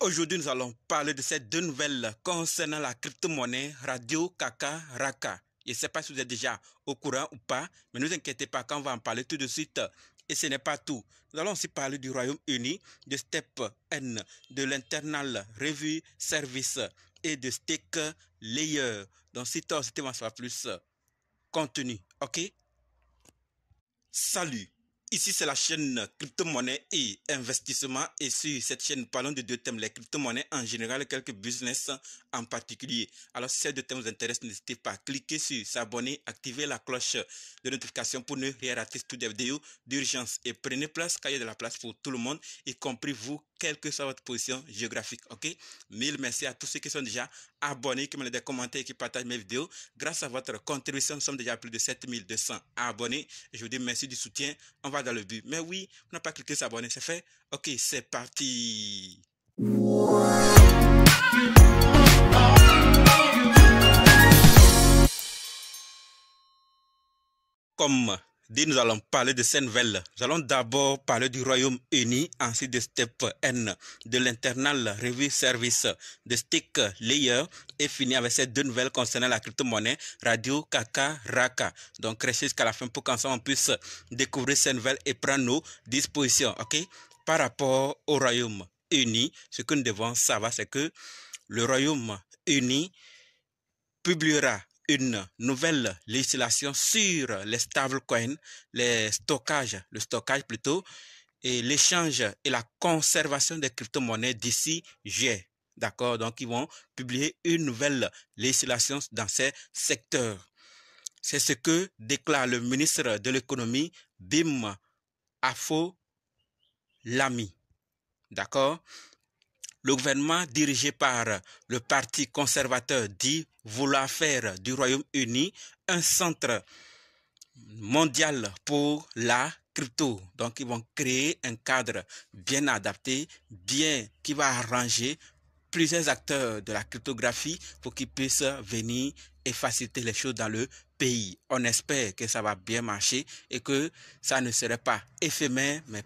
Aujourd'hui, nous allons parler de ces deux nouvelles concernant la crypto-monnaie Radio Kaka Raka. Je ne sais pas si vous êtes déjà au courant ou pas, mais ne vous inquiétez pas, quand on va en parler tout de suite. Et ce n'est pas tout. Nous allons aussi parler du Royaume-Uni, de Step N, de l'Internal Review Service et de Stake Layer. Donc, si tu as aussi en savoir plus, contenu, ok? Salut! Ici, c'est la chaîne crypto-monnaie et investissement. Et sur cette chaîne, nous parlons de deux thèmes, les crypto-monnaies en général et quelques business en particulier. Alors, si ces deux thèmes vous intéressent, n'hésitez pas à cliquer sur s'abonner, activer la cloche de notification pour ne rien rater toutes les vidéos d'urgence. Et prenez place, car il y a de la place pour tout le monde, y compris vous, quelle que soit votre position géographique. Ok? Mille merci à tous ceux qui sont déjà abonnés, qui me laissent des commentaires et qui partagent mes vidéos. Grâce à votre contribution, nous sommes déjà à plus de 7200 abonnés. Je vous dis merci du soutien. On va dans le but. Mais oui, on n'a pas cliqué s'abonner, c'est fait. Ok, c'est parti. Comme dit, nous allons parler de ces nouvelles. Nous allons d'abord parler du Royaume-Uni, ensuite de Step N, de l'Internal Review Service, de Stake Layer, et finir avec ces deux nouvelles concernant la crypto-monnaie Radio Kaka Raka. Donc, restez jusqu'à la fin pour qu'ensemble on puisse découvrir ces nouvelles et prendre nos dispositions. Ok? Par rapport au Royaume-Uni, ce que nous devons savoir, c'est que le Royaume-Uni publiera une nouvelle législation sur les stablecoins, le stockage plutôt, et l'échange et la conservation des crypto-monnaies d'ici juillet. D'accord? Donc, ils vont publier une nouvelle législation dans ces secteurs. C'est ce que déclare le ministre de l'économie, Bim Afolami. D'accord? Le gouvernement dirigé par le Parti conservateur dit vouloir faire du Royaume-Uni un centre mondial pour la crypto. Donc, ils vont créer un cadre bien adapté, qui va arranger plusieurs acteurs de la cryptographie pour qu'ils puissent venir et faciliter les choses dans le pays. On espère que ça va bien marcher et que ça ne serait pas éphémère, mais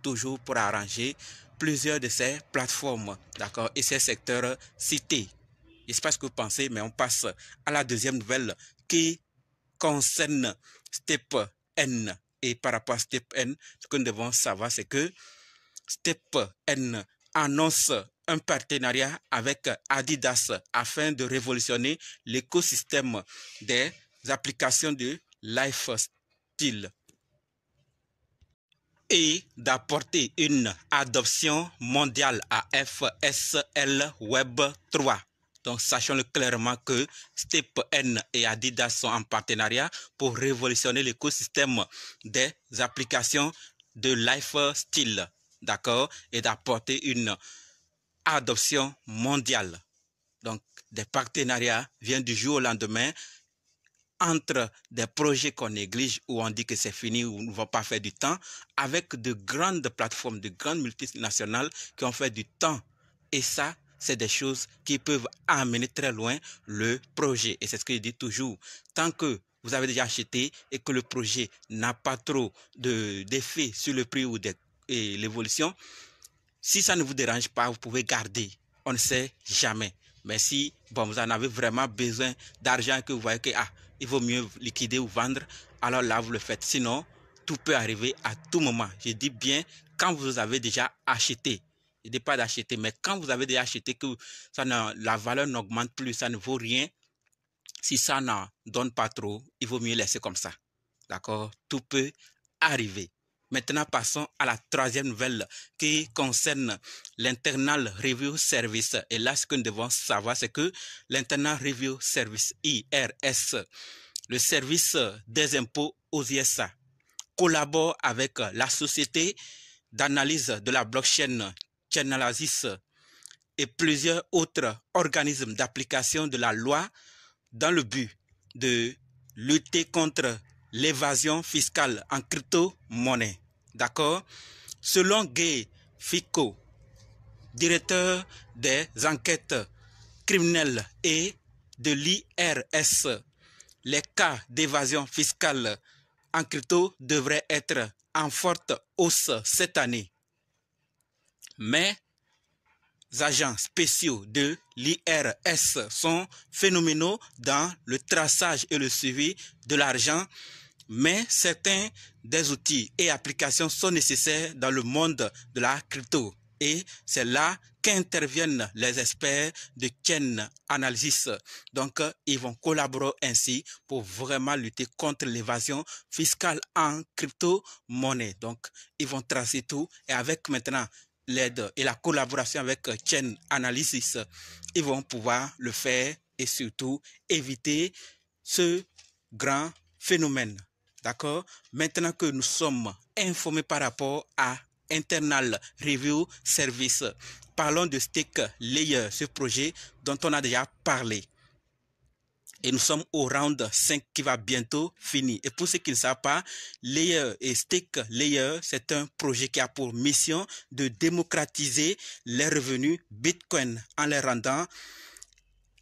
toujours pour arranger plusieurs de ces plateformes, d'accord, et ces secteurs cités. Je ne sais pas ce que vous pensez, mais on passe à la deuxième nouvelle qui concerne Step N. Et par rapport à Step N, ce que nous devons savoir, c'est que Step N annonce un partenariat avec Adidas afin de révolutionner l'écosystème des applications de lifestyle et d'apporter une adoption mondiale à FSL Web 3. Donc, sachons clairement que Step N et Adidas sont en partenariat pour révolutionner l'écosystème des applications de lifestyle, d'accord, et d'apporter une adoption mondiale. Donc, des partenariats viennent du jour au lendemain entre des projets qu'on néglige ou on dit que c'est fini ou ne vont pas faire du temps, avec de grandes plateformes, de grandes multinationales qui ont fait du temps. Et ça, c'est des choses qui peuvent amener très loin le projet. Et c'est ce que je dis toujours. Tant que vous avez déjà acheté et que le projet n'a pas trop d'effet sur le prix ou l'évolution, si ça ne vous dérange pas, vous pouvez garder. On ne sait jamais. Mais si vous en avez vraiment besoin d'argent et que vous voyez que il vaut mieux liquider ou vendre, alors là, vous le faites. Sinon, tout peut arriver à tout moment. Je dis bien quand vous avez déjà acheté. Je ne dis pas d'acheter, mais quand vous avez déjà acheté, que la valeur n'augmente plus, ça ne vaut rien. Si ça n'en donne pas trop, il vaut mieux laisser comme ça. D'accord? Tout peut arriver. Maintenant, passons à la troisième nouvelle qui concerne l'Internal Review Service. Et là, ce que nous devons savoir, c'est que l'Internal Review Service, IRS, le service des impôts aux USA, collabore avec la société d'analyse de la blockchain Chainalysis et plusieurs autres organismes d'application de la loi dans le but de lutter contre l'évasion fiscale en crypto-monnaie. D'accord? Selon Guy Fico, directeur des enquêtes criminelles et de l'IRS, les cas d'évasion fiscale en crypto devraient être en forte hausse cette année. Mais agents spéciaux de l'IRS sont phénoménaux dans le traçage et le suivi de l'argent, mais certains des outils et applications sont nécessaires dans le monde de la crypto. Et c'est là qu'interviennent les experts de Chain Analysis. Donc, ils vont collaborer ainsi pour vraiment lutter contre l'évasion fiscale en crypto-monnaie. Donc, ils vont tracer tout et avec maintenant l'aide et la collaboration avec Chain Analysis, ils vont pouvoir le faire et surtout éviter ce grand phénomène. D'accord? Maintenant que nous sommes informés par rapport à Internal Review Service, parlons de Stake Layer, ce projet dont on a déjà parlé. Et nous sommes au round 5 qui va bientôt finir. Et pour ceux qui ne savent pas, Layer et Stake Layer, c'est un projet qui a pour mission de démocratiser les revenus Bitcoin en les rendant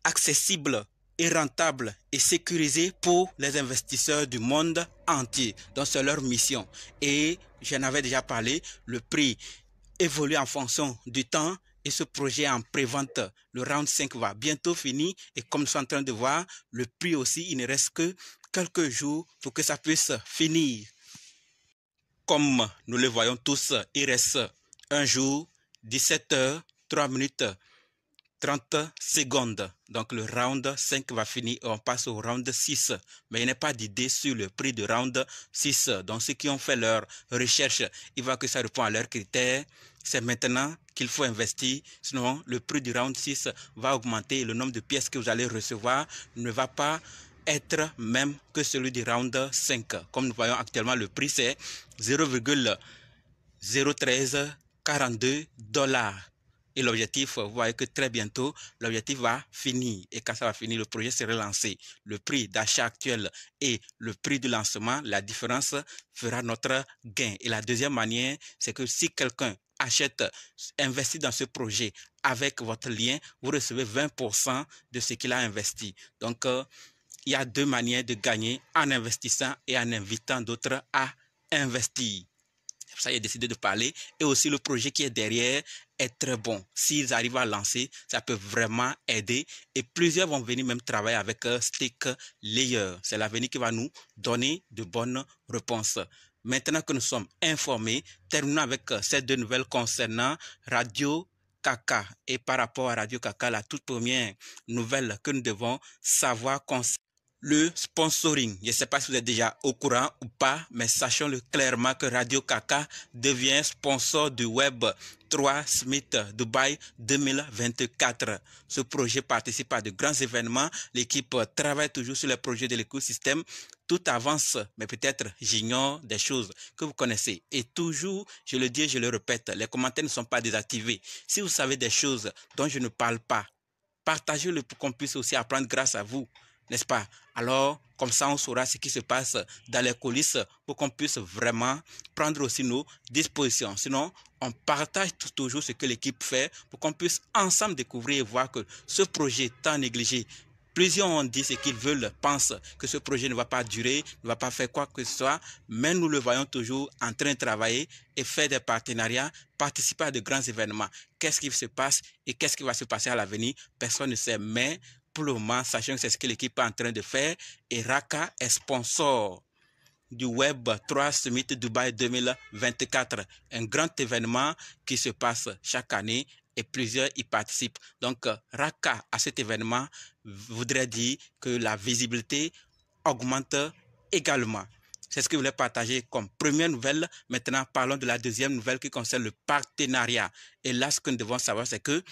accessibles et rentables et sécurisés pour les investisseurs du monde entier. Donc c'est leur mission. Et j'en avais déjà parlé, le prix évolue en fonction du temps et ce projet est en pré-vente. Le round 5 va bientôt finir et comme nous sommes en train de voir, le prix aussi, il ne reste que quelques jours pour que ça puisse finir. Comme nous le voyons tous, il reste un jour, 17 heures, 3 minutes, 30 secondes. Donc le round 5 va finir et on passe au round 6. Mais il n'y a pas d'idée sur le prix de round 6. Donc ceux qui ont fait leur recherche, ils voient que ça répond à leurs critères. C'est maintenant qu'il faut investir. Sinon, le prix du round 6 va augmenter et le nombre de pièces que vous allez recevoir ne va pas être même que celui du round 5. Comme nous voyons actuellement, le prix c'est 0,01342 $. Et l'objectif, vous voyez que très bientôt, l'objectif va finir. Et quand ça va finir, le projet sera lancé. Le prix d'achat actuel et le prix de lancement, la différence fera notre gain. Et la deuxième manière, c'est que si quelqu'un achète, investit dans ce projet avec votre lien, vous recevez 20% de ce qu'il a investi. Donc, il y a deux manières de gagner en investissant et en invitant d'autres à investir. C'est pour ça qu'il a décidé de parler. Et aussi le projet qui est derrière est très bon. S'ils arrivent à lancer, ça peut vraiment aider. Et plusieurs vont venir même travailler avec Stake Layer. C'est l'avenir qui va nous donner de bonnes réponses. Maintenant que nous sommes informés, terminons avec ces deux nouvelles concernant Radio Kaka. Et par rapport à Radio Kaka, la toute première nouvelle que nous devons savoir concernant le sponsoring. Je ne sais pas si vous êtes déjà au courant ou pas, mais sachons-le clairement que Radio Kaka devient sponsor du Web 3 Summit Dubai 2024. Ce projet participe à de grands événements. L'équipe travaille toujours sur les projets de l'écosystème. Tout avance, mais peut-être j'ignore des choses que vous connaissez. Et toujours, je le dis et je le répète, les commentaires ne sont pas désactivés. Si vous savez des choses dont je ne parle pas, partagez-le pour qu'on puisse aussi apprendre grâce à vous. N'est-ce pas? Alors, comme ça, on saura ce qui se passe dans les coulisses pour qu'on puisse vraiment prendre aussi nos dispositions. Sinon, on partage toujours ce que l'équipe fait pour qu'on puisse ensemble découvrir et voir que ce projet tant négligé, plusieurs ont dit ce qu'ils veulent, pensent que ce projet ne va pas durer, ne va pas faire quoi que ce soit, mais nous le voyons toujours en train de travailler et faire des partenariats, participer à de grands événements. Qu'est-ce qui se passe et qu'est-ce qui va se passer à l'avenir? Personne ne sait, mais pour le moment, sachant que c'est ce que l'équipe est en train de faire, et Raka est sponsor du Web 3 Summit Dubai 2024, un grand événement qui se passe chaque année et plusieurs y participent. Donc, Raka à cet événement voudrait dire que la visibilité augmente également. C'est ce que je voulais partager comme première nouvelle. Maintenant, parlons de la deuxième nouvelle qui concerne le partenariat. Et là, ce que nous devons savoir, c'est que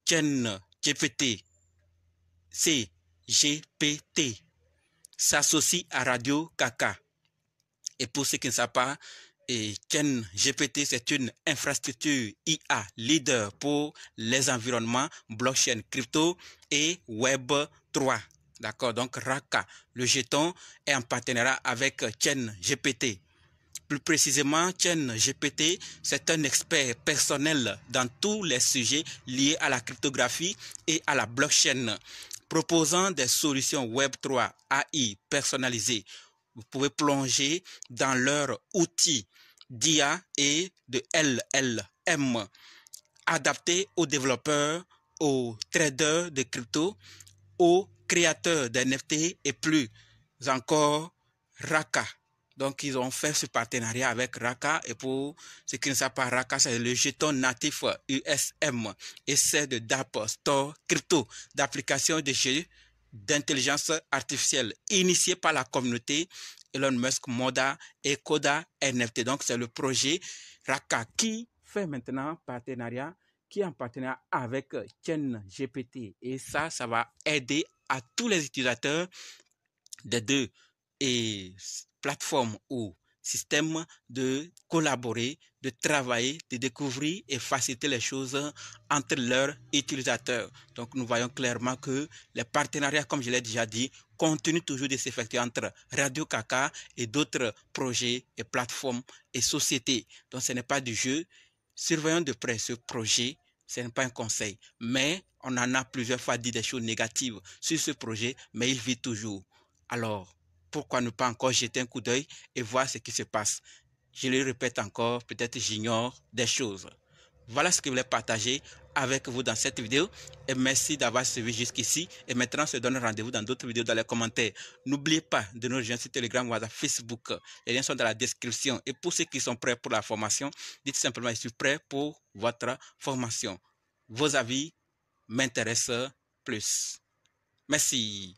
ChatGPT, CGPT s'associe à Radio Kaka. Et pour ceux qui ne savent pas, ChatGPT, c'est une infrastructure IA leader pour les environnements blockchain, crypto et Web 3. D'accord, donc Raka, le jeton, est en partenariat avec ChatGPT. Plus précisément, ChatGPT, c'est un expert personnel dans tous les sujets liés à la cryptographie et à la blockchain, proposant des solutions Web3 AI personnalisées. Vous pouvez plonger dans leurs outils d'IA et de LLM adapté aux développeurs, aux traders de crypto, aux créateurs d'NFT et plus encore Raka. Donc, ils ont fait ce partenariat avec Raka. Et pour ceux qui ne savent pas, Raka, c'est le jeton natif USM. Et c'est de DApp Store Crypto, d'application de jeux d'intelligence artificielle initié par la communauté Elon Musk, Moda et Coda NFT. Donc, c'est le projet Raka qui fait maintenant partenariat, qui est en partenariat avec ChainGPT. Et ça va aider à tous les utilisateurs des deux plateformes ou systèmes de collaborer, de travailler, de découvrir et faciliter les choses entre leurs utilisateurs. Donc, nous voyons clairement que les partenariats, comme je l'ai déjà dit, continuent toujours de s'effectuer entre Radio Kaka et d'autres projets et plateformes et sociétés. Donc, ce n'est pas du jeu. Surveillons de près ce projet. Ce n'est pas un conseil, mais on en a plusieurs fois dit des choses négatives sur ce projet, mais il vit toujours. Alors, pourquoi ne pas encore jeter un coup d'œil et voir ce qui se passe? Je le répète encore, peut-être j'ignore des choses. Voilà ce que je voulais partager avec vous dans cette vidéo. Et merci d'avoir suivi jusqu'ici. Et maintenant, on se donne rendez-vous dans d'autres vidéos dans les commentaires. N'oubliez pas de nous rejoindre sur Telegram, WhatsApp, Facebook. Les liens sont dans la description. Et pour ceux qui sont prêts pour la formation, dites simplement, je suis prêt pour votre formation. Vos avis m'intéressent plus. Merci.